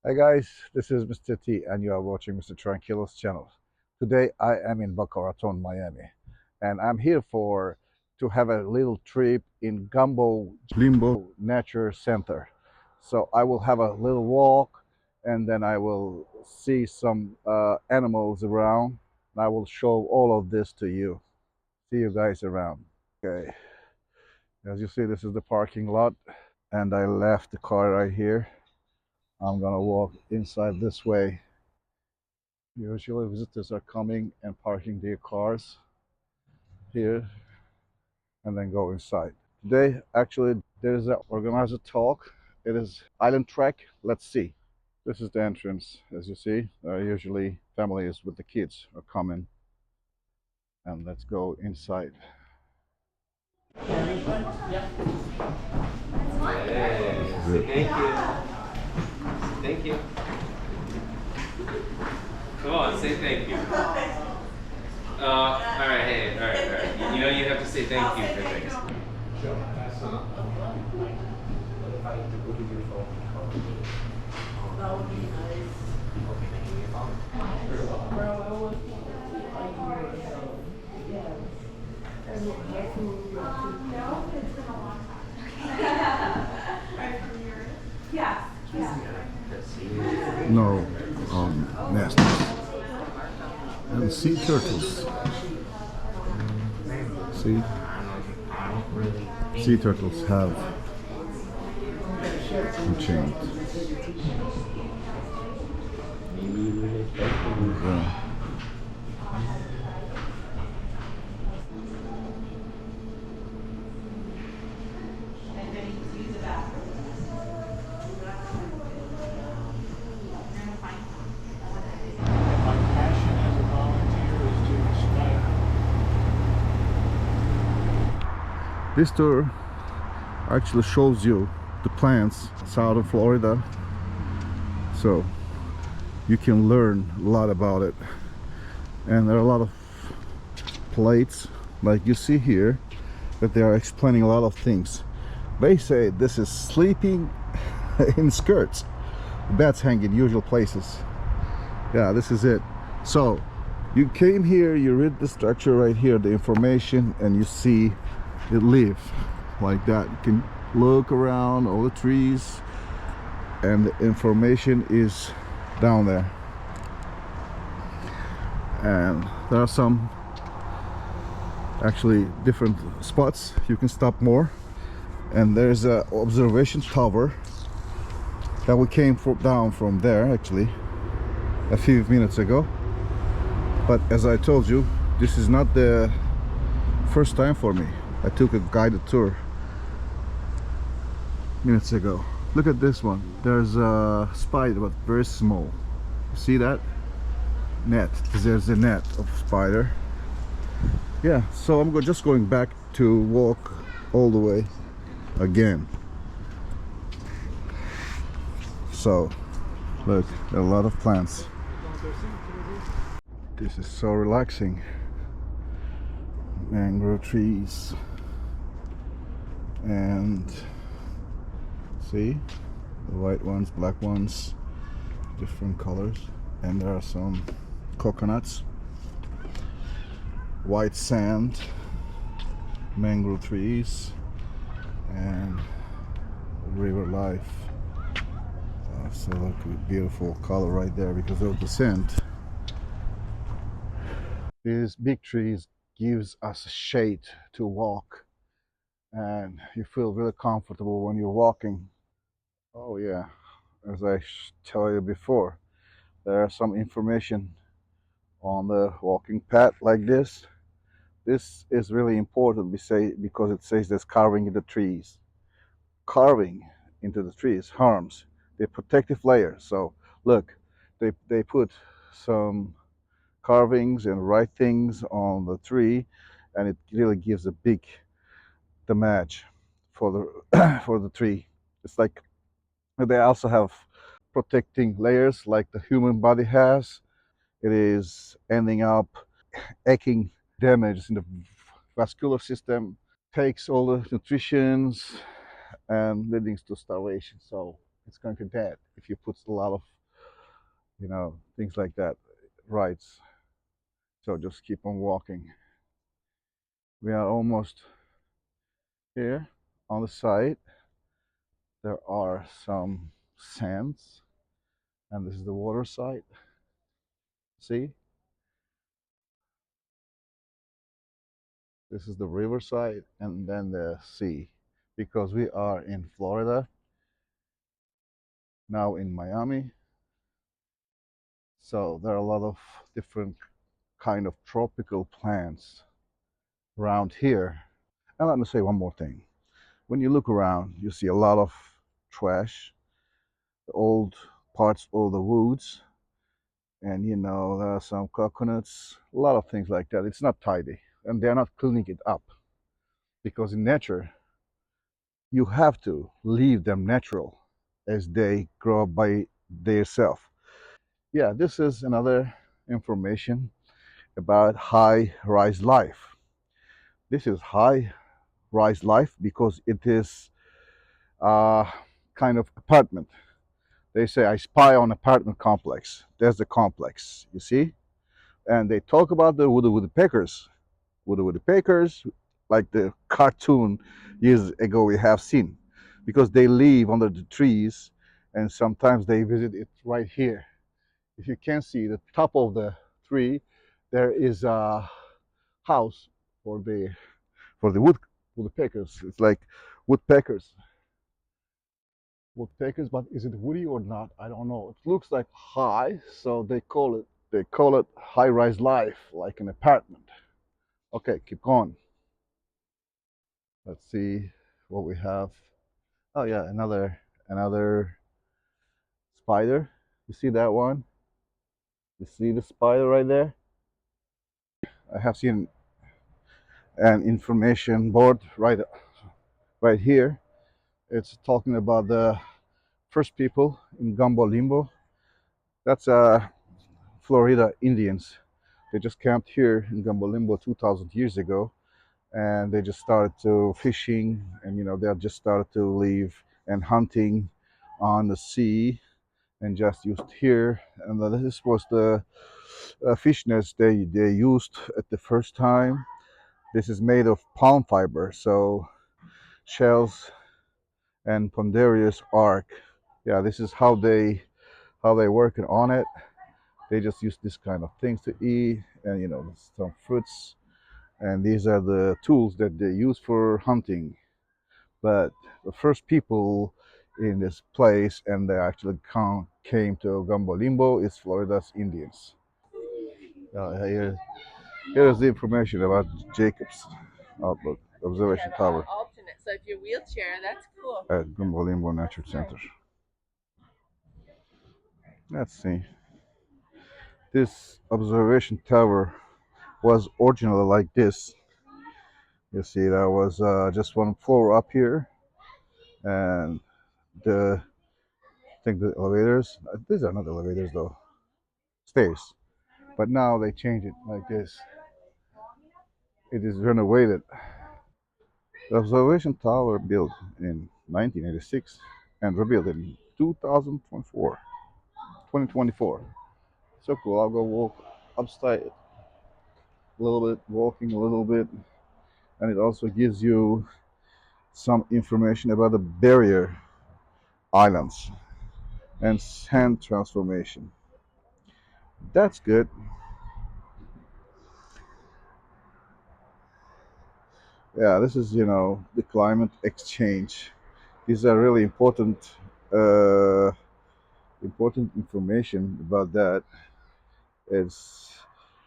Hi guys, this is Mr. T and you are watching Mr. Tranquilo's channel. Today I am in Boca Raton, Miami, and I'm here for to have a little trip in Gumbo Limbo Nature Center. So I will have a little walk and then I will see some animals around and I will show all of this to you. See you guys around. Okay, as you see, this is the parking lot and I left the car right here. I'm gonna walk inside this way. Usually visitors are coming and parking their cars here and then go inside. Today, actually, there is an organizer talk. It is Island Trek. Let's see. This is the entrance, as you see. Usually families with the kids are coming. And let's go inside. Hey, say thank you. Thank you. Come on, say thank you. All right, hey, all right, all right. You know you have to say thank you for things. No nestlings. And sea turtles. See? Sea turtles have chained. Yeah. My passion as a volunteer is to inspire. This tour actually shows you the plants south of Florida, so you can learn a lot about it. And there are a lot of plates like you see here that they are explaining a lot of things. They say this is sleeping in skirts, beds hang in usual places. Yeah, this is it. So you came here, you read the structure right here, the information, and you see it live like that. You can look around all the trees and the information is down there. And there are some actually different spots you can stop more, and there's a observation tower that we came down from there actually a few minutes ago. But as I told you, this is not the first time for me. I took a guided tour minutes ago. Look at this one. There's a spider, but very small. You see that? Net. There's a net of spider. Yeah, so I'm just going back to walk all the way again. So, look, there are a lot of plants. This is so relaxing. Mangrove trees. And see, the white ones, black ones, different colors. And there are some coconuts, white sand, mangrove trees, and river life. So look, beautiful color right there because of the sand. These big trees gives us shade to walk, and you feel really comfortable when you're walking. Oh yeah, as I tell you before, there are some information on the walking path like this. This is really important, we say, because it says there's carving in the trees. Carving into the trees harms the protective layer. So look, they put some carvings and writings on the tree, and it really gives a big damage for the for the tree. It's like they also have protecting layers like the human body has. It is ending up aching damage in the vascular system, takes all the nutritions and leading to starvation. So It's going to dead if you put a lot of, things like that. Rights. So just keep on walking. We are almost here on the side. There are some sands, and this is the water side. See, this is the riverside, and then the sea. Because we are in Florida now, in Miami, so there are a lot of different kind of tropical plants around here. And let me say one more thing. When you look around, you see a lot of trash, the old parts of the woods, and there are some coconuts, a lot of things like that. It's not tidy, and they're not cleaning it up because in nature you have to leave them natural as they grow up by themselves. Yeah, this is another information about high rise life. This is high rise life because it is a kind of apartment. They say I spy on apartment complex. There's the complex, you see, and they talk about the woodpeckers, woodpeckers, like the cartoon years ago we have seen, because they live under the trees, and sometimes they visit it right here. If you can see the top of the tree, there is a house for the woodpeckers. It's like woodpeckers, woodpeckers, but is it woody or not? I don't know. It looks like high, so they call it high-rise life, like an apartment. Okay, keep going. Let's see what we have. Oh yeah, another spider. You see that one? You see the spider right there? I have seen an information board right here. It's talking about the first people in Gumbo Limbo. That's Florida Indians. They just camped here in Gumbo Limbo 2,000 years ago, and they just started to fishing, and they just started to live and hunting on the sea, and just used here. And this was the fish nest they used at the first time. This is made of palm fiber, so shells and ponderous arc. Yeah, this is how they working on it. They just use this kind of things to eat, and some fruits. And these are the tools that they use for hunting. But the first people in this place, and they actually came to Gumbo Limbo, is Florida's Indians. Here's the information about Jacob's Outlook Observation Tower at Gumbo Limbo Nature Center. Let's see. This observation tower was originally like this. You see, there was just one floor up here, and I think the elevators. These are not elevators though, stairs. But now they change it like this. It is renovated. The observation tower built in 1986 and rebuilt in 2024. So cool. I'll go walk upside a little bit, walking a little bit, and it also gives you some information about the barrier islands and sand transformation. That's good. Yeah, this is the climate exchange. These are really important information about that. It's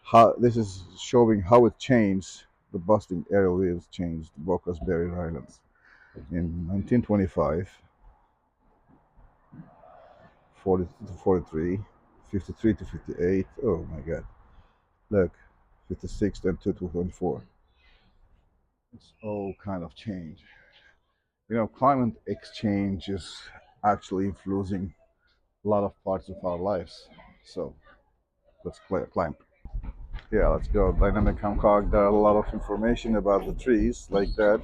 how this is showing how it changed. The busting aerial waves changed the Boca's barrier islands in 1925, 40 to 43, 53 to 58. Oh my God! Look, 56 then to 24. It's all kind of change. Climate exchange is actually influencing a lot of parts of our lives. So let's climb. Yeah, let's go. Dynamic Hancock. There are a lot of information about the trees like that.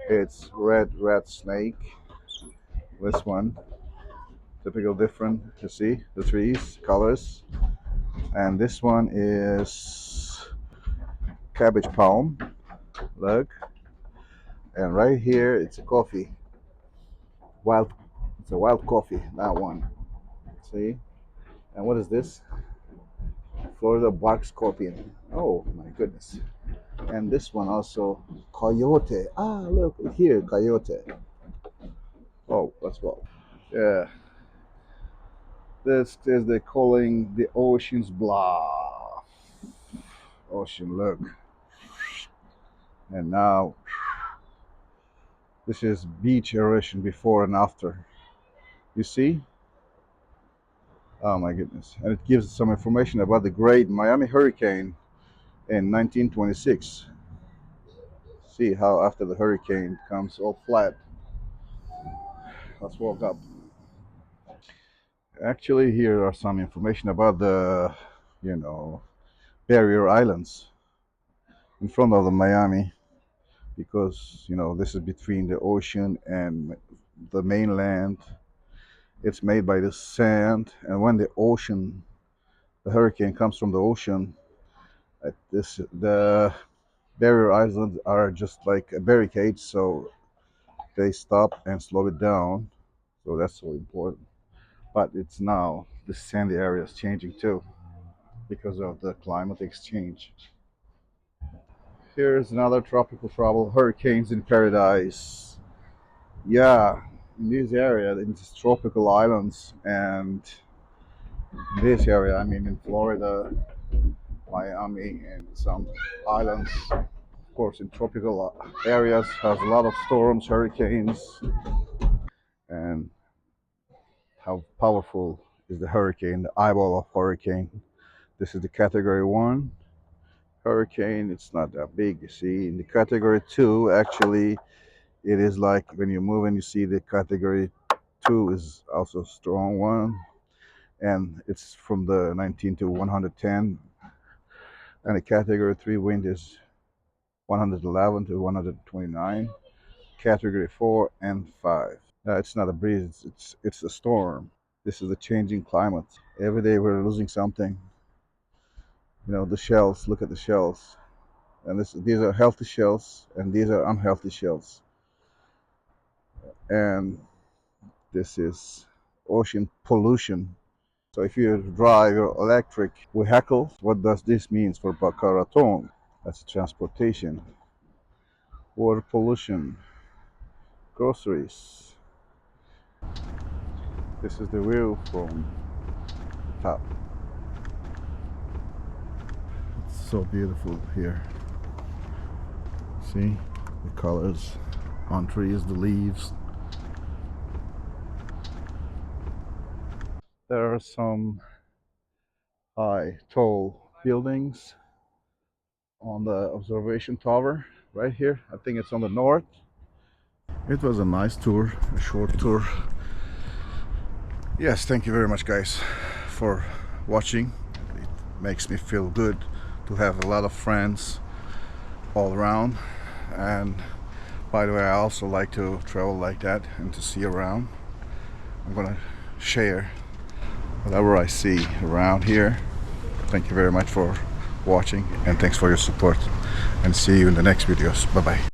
It's red snake. This one. Typical different. You see the trees, colors. And this one is cabbage palm. Look. And right here it's a coffee. Wild. It's a wild coffee. That one. See. And what is this? Florida bark scorpion. Oh my goodness. And this one also coyote. Ah, look here, coyote. Oh, that's well. Yeah. This is they calling the ocean's bluff. Ocean, look. And now this is beach erosion before and after. You see? Oh my goodness. And it gives some information about the great Miami hurricane in 1926. See how after the hurricane comes all flat. Let's walk up. Actually, here are some information about the, you know, barrier islands in front of the Miami, because this is between the ocean and the mainland. It's made by the sand, and when the hurricane comes from the ocean, the barrier islands are just like a barricade, so they stop and slow it down. So that's so important. But it's now the sandy area is changing too because of the climate exchange. Here's another tropical trouble, hurricanes in paradise. Yeah, in this area, in these tropical islands, and this area, I mean in Florida, Miami, and some islands. Of course, in tropical areas, has a lot of storms, hurricanes, and how powerful is the hurricane, the eyeball of hurricane. This is the category 1 hurricane. It's not that big, you see. In the category 2, actually, it is like when you move and you see the category 2 is also a strong one, and it's from the 19 to 110, and the category 3 wind is 111 to 129, category 4 and 5. It's not a breeze, it's a storm. This is a changing climate. Every day we're losing something. The shells, look at the shells. And these are healthy shells, and these are unhealthy shells. And this is ocean pollution. So if you drive your electric vehicle, what does this mean for Boca Raton? That's transportation, water pollution, groceries. This is the view from the top. It's so beautiful here. See the colors on trees, the leaves. There are some high, tall buildings on the observation tower right here. I think it's on the north. It was a nice tour, a short tour. Yes, thank you very much, guys, for watching. It makes me feel good to have a lot of friends all around. And by the way, I also like to travel like that and to see around. I'm gonna share whatever I see around here. Thank you very much for watching, and thanks for your support, and see you in the next videos. Bye bye.